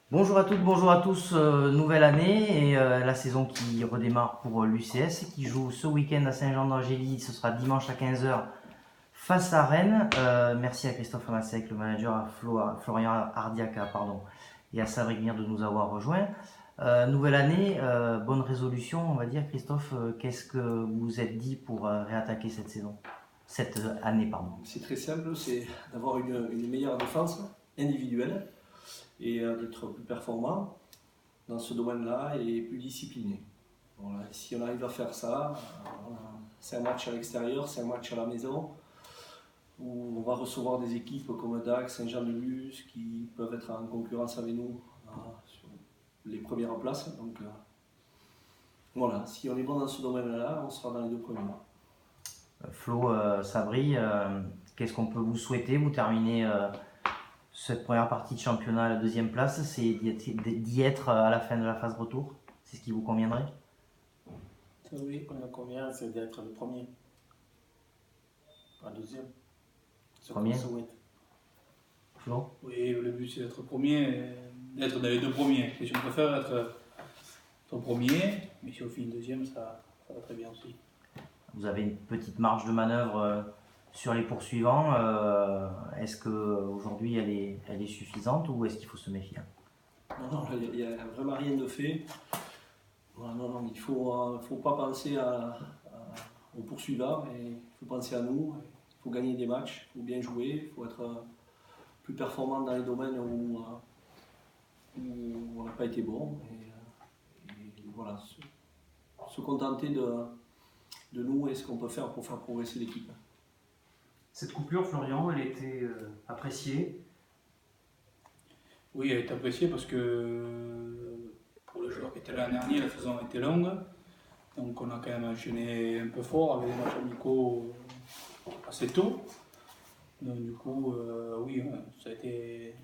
Bonjour à toutes, bonjour à tous, nouvelle année et la saison qui redémarre pour l'UCS qui joue ce week-end à Saint-Jean-d'Angély, ce sera dimanche à 15h face à Rennes. Merci à Christophe Amassec, le manager, à Florian Ardiaca pardon, et à Sabric Mir de nous avoir rejoints. Nouvelle année, bonne résolution on va dire. Christophe, qu'est-ce que vous vous êtes dit pour réattaquer cette saison, cette année pardon? C'est très simple, c'est d'avoir une meilleure défense individuelle et d'être plus performant dans ce domaine-là et plus discipliné. Voilà. Si on arrive à faire ça, c'est un match à l'extérieur, c'est un match à la maison, où on va recevoir des équipes comme Dax, Saint-Jean-de-Luz, qui peuvent être en concurrence avec nous sur les premières places. Donc voilà, si on est bon dans ce domaine-là, on sera dans les deux premiers. Flo, Sabri, qu'est-ce qu'on peut vous souhaiter? Vous terminez cette première partie de championnat à la deuxième place, c'est d'y être à la fin de la phase retour? C'est ce qui vous conviendrait? Oui, on a convient, c'est d'être le premier, pas deuxième. Ce qu'on Premier? souhaite. Flo? Oui, le but c'est d'être premier, d'être dans les deux premiers. Et je préfère être premier, mais si on finit deuxième, ça va très bien aussi. Vous avez une petite marge de manœuvre sur les poursuivants. Est-ce qu'aujourd'hui elle est suffisante ou est-ce qu'il faut se méfier? Non, il n'y a vraiment rien de fait. Non, il ne faut pas penser aux poursuivants, mais il faut penser à nous. Il faut gagner des matchs, il faut bien jouer, il faut être plus performant dans les domaines où on n'a pas été bon. Et voilà, se contenter de nous et ce qu'on peut faire pour faire progresser l'équipe. Cette coupure, Florian, elle était appréciée. Oui, elle est appréciée parce que pour les joueurs qui étaient là l'année dernière, la saison était longue. Donc on a quand même enchaîné un peu fort avec des matchs amicaux assez tôt. Donc du coup, oui, ça a été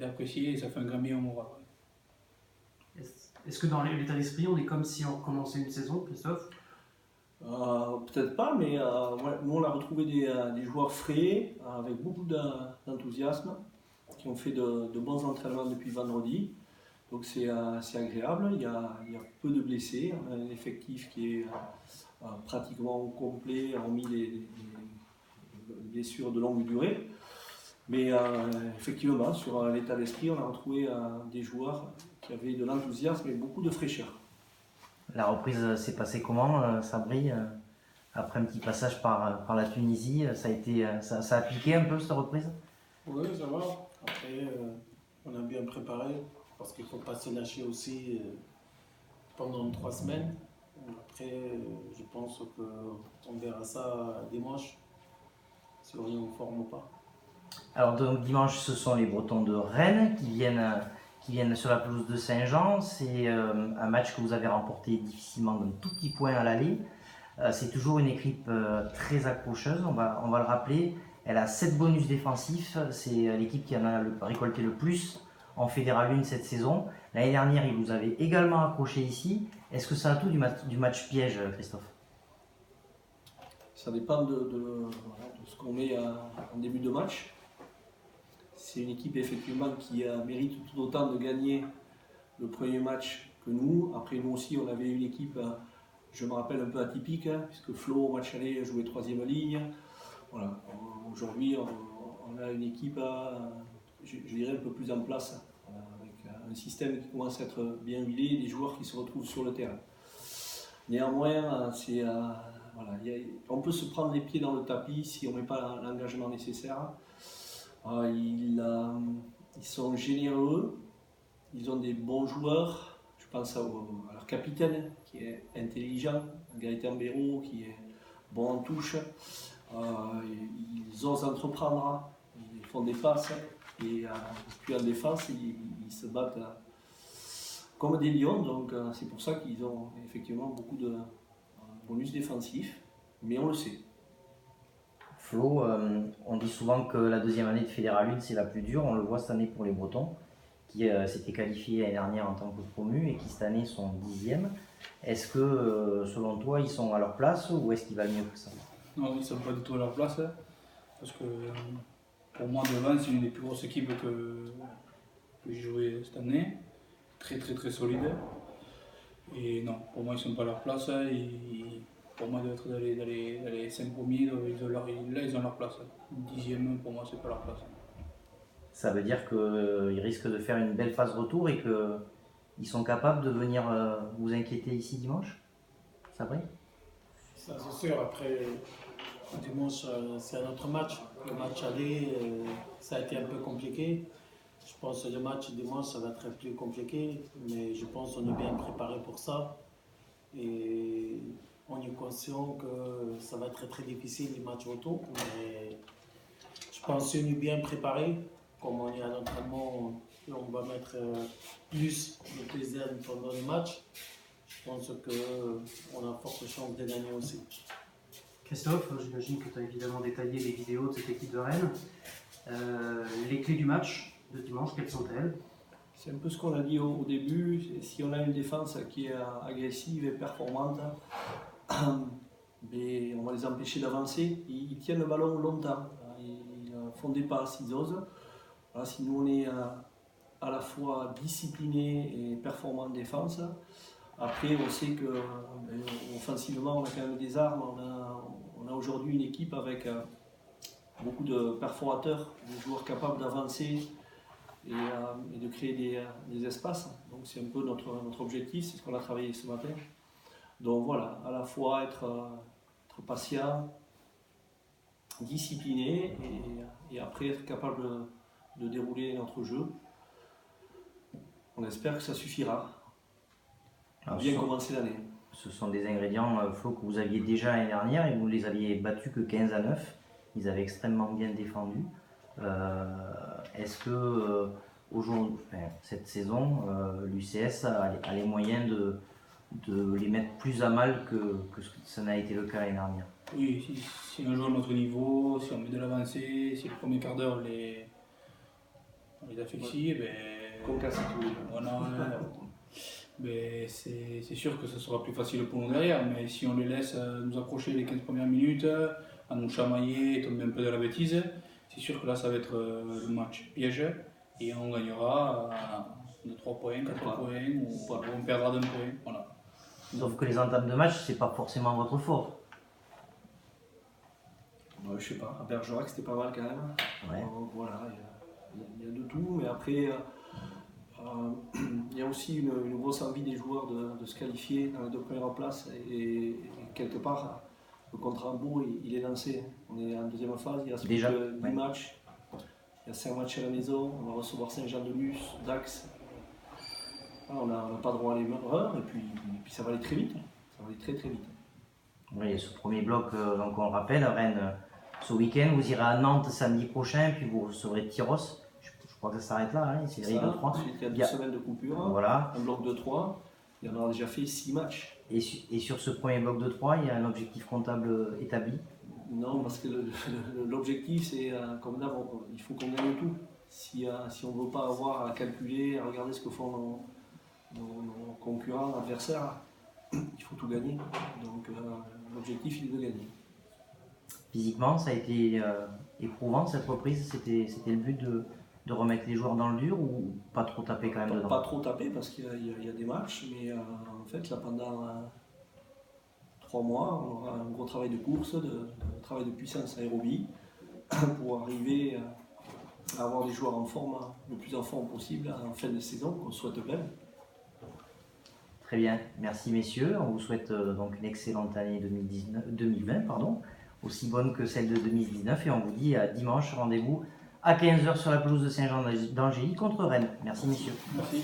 apprécié et ça fait un grand bien au moral. Est-ce que dans l'état d'esprit, on est comme si on recommençait une saison, Christophe? Peut-être pas, mais nous on a retrouvé des joueurs frais, avec beaucoup d'enthousiasme, qui ont fait de bons entraînements depuis vendredi. Donc c'est agréable, il y a peu de blessés, on a un effectif qui est pratiquement complet, hormis les blessures de longue durée. Mais effectivement, sur l'état d'esprit, on a retrouvé des joueurs qui avaient de l'enthousiasme et beaucoup de fraîcheur. La reprise s'est passée comment, Sabri? Après un petit passage par la Tunisie, ça a piqué un peu cette reprise? Oui, ça va. Après, on a bien préparé parce qu'il ne faut pas se lâcher aussi pendant 3 semaines. Après, je pense qu'on verra ça dimanche, si on est en forme ou pas. Alors donc dimanche, ce sont les Bretons de Rennes qui viennent sur la pelouse de Saint-Jean. C'est un match que vous avez remporté difficilement d'un tout petit point à l'aller. C'est toujours une équipe très accrocheuse, on va le rappeler. Elle a 7 bonus défensifs, c'est l'équipe qui en a récolté le plus en Fédéral 1 cette saison. L'année dernière, ils vous avaient également accroché ici. Est-ce que ça a tout du match piège, Christophe? Ça dépend de ce qu'on met en début de match. C'est une équipe effectivement qui mérite tout autant de gagner le premier match que nous. Après nous aussi on avait une équipe, je me rappelle, un peu atypique, puisque Flo au match aller jouait troisième ligne. Voilà. Aujourd'hui on a une équipe, je dirais, un peu plus en place, avec un système qui commence à être bien huilé et des joueurs qui se retrouvent sur le terrain. Néanmoins, voilà, on peut se prendre les pieds dans le tapis si on ne met pas l'engagement nécessaire. Ils sont généreux, ils ont des bons joueurs. Je pense à leur capitaine qui est intelligent, Gaëtan Béraud qui est bon en touche. Ils osent entreprendre, ils font des passes et puis en défense ils se battent comme des lions. Donc c'est pour ça qu'ils ont effectivement beaucoup de bonus défensifs, mais on le sait. Flo, on dit souvent que la deuxième année de Fédéral 1 c'est la plus dure. On le voit cette année pour les Bretons, qui s'étaient qualifiés l'année dernière en tant que promus et qui cette année sont 10e. Est-ce que selon toi ils sont à leur place ou est-ce qu'ils valent mieux que ça? Non, ils ne sont pas du tout à leur place, parce que pour moi, devant, c'est une des plus grosses équipes que j'ai joué cette année, très solide. Et non, pour moi ils sont pas à leur place. Pour moi, ils doivent être dans les 5 premiers, ils ont leur place. 10e, pour moi, c'est pas leur place. Ça veut dire qu'ils risquent de faire une belle phase retour et qu'ils sont capables de venir vous inquiéter ici dimanche? Ça va? Ça, c'est sûr. Après, dimanche, c'est un autre match. Le match aller, ça a été un peu compliqué. Je pense que le match dimanche, ça va être plus compliqué. Mais je pense qu'on est bien préparé pour ça. Et on est conscient que ça va être très difficile les matchs retour. Mais je pense qu'on est bien préparé. Comme on est à l'entraînement, on va mettre plus de plaisir pendant le match. Je pense qu'on a forte chance de gagner aussi. Christophe, j'imagine que tu as évidemment détaillé les vidéos de cette équipe de Rennes. Les clés du match de dimanche, quelles sont-elles? C'est un peu ce qu'on a dit au début. Si on a une défense qui est agressive et performante, mais on va les empêcher d'avancer. Ils tiennent le ballon longtemps. Ils font des passes, ils osent. Voilà, si nous on est à la fois discipliné et performant en défense, après on sait que offensivement on a quand même des armes. On a aujourd'hui une équipe avec beaucoup de perforateurs, des joueurs capables d'avancer et de créer des espaces. Donc c'est un peu notre objectif, c'est ce qu'on a travaillé ce matin. Donc voilà, à la fois être patient, discipliné et après être capable de dérouler notre jeu. On espère que ça suffira à bien commencer l'année. Ce sont des ingrédients, Flo, que vous aviez déjà l'année dernière et vous les aviez battus que 15-9. Ils avaient extrêmement bien défendu. Est-ce que cette saison, l'UCS a les moyens de les mettre plus à mal que ça n'a été le cas l'année dernière? Oui, si on joue à notre niveau, si on met de l'avancée, si le premier quart d'heure on les affectie, Comme casse tous les jeux. voilà, mais c'est sûr que ce sera plus facile pour nous derrière, mais si on les laisse nous accrocher les 15 premières minutes, à nous chamailler, tomber un peu de la bêtise, c'est sûr que là ça va être le match piège et on gagnera de 3 points, 4 points ou on perdra d'un point. Voilà. Sauf que les entames de match, c'est pas forcément votre fort. Je sais pas, à Bergerac c'était pas mal quand même. Ouais. Donc, voilà, il y a de tout, mais après il y a aussi une grosse envie des joueurs de se qualifier dans les 2 premières places et quelque part le compte à rebours il est lancé. On est en deuxième phase, il reste plus Déjà, que 10 matchs. Il y a 5 matchs à la maison, on va recevoir Saint-Jean-de-Luz, Dax. On n'a pas droit à l'erreur et puis ça va aller très vite. Ça va aller très vite. Oui, ce premier bloc, donc on le rappelle, Rennes, ce week-end, vous irez à Nantes samedi prochain, puis vous recevrez Tyros. Je crois que ça s'arrête là, hein, c'est série de 3. Ensuite, il y a 2 semaines de coupure, Voilà. un bloc de 3. Il y en a déjà fait 6 matchs. Et sur ce premier bloc de 3, il y a un objectif comptable établi? Non, parce que l'objectif, c'est, comme d'hab, il faut qu'on gagne tout. Si on ne veut pas avoir à calculer, à regarder ce que font nos concurrents, adversaires, il faut tout gagner. Donc l'objectif, il est de gagner. Physiquement, ça a été éprouvant cette reprise. C'était le but de remettre les joueurs dans le dur ou pas trop taper quand même dedans? Pas trop taper parce qu'il y a des matchs, mais en fait, là, pendant 3 mois, on aura un gros travail de course, de travail de puissance aérobie pour arriver à avoir des joueurs en forme, le plus en forme possible en fin de saison, qu'on souhaite même. Très bien, merci messieurs. On vous souhaite donc une excellente année 2020, aussi bonne que celle de 2019 et on vous dit à dimanche, rendez-vous à 15h sur la pelouse de Saint-Jean d'Angély contre Rennes. Merci messieurs. Merci.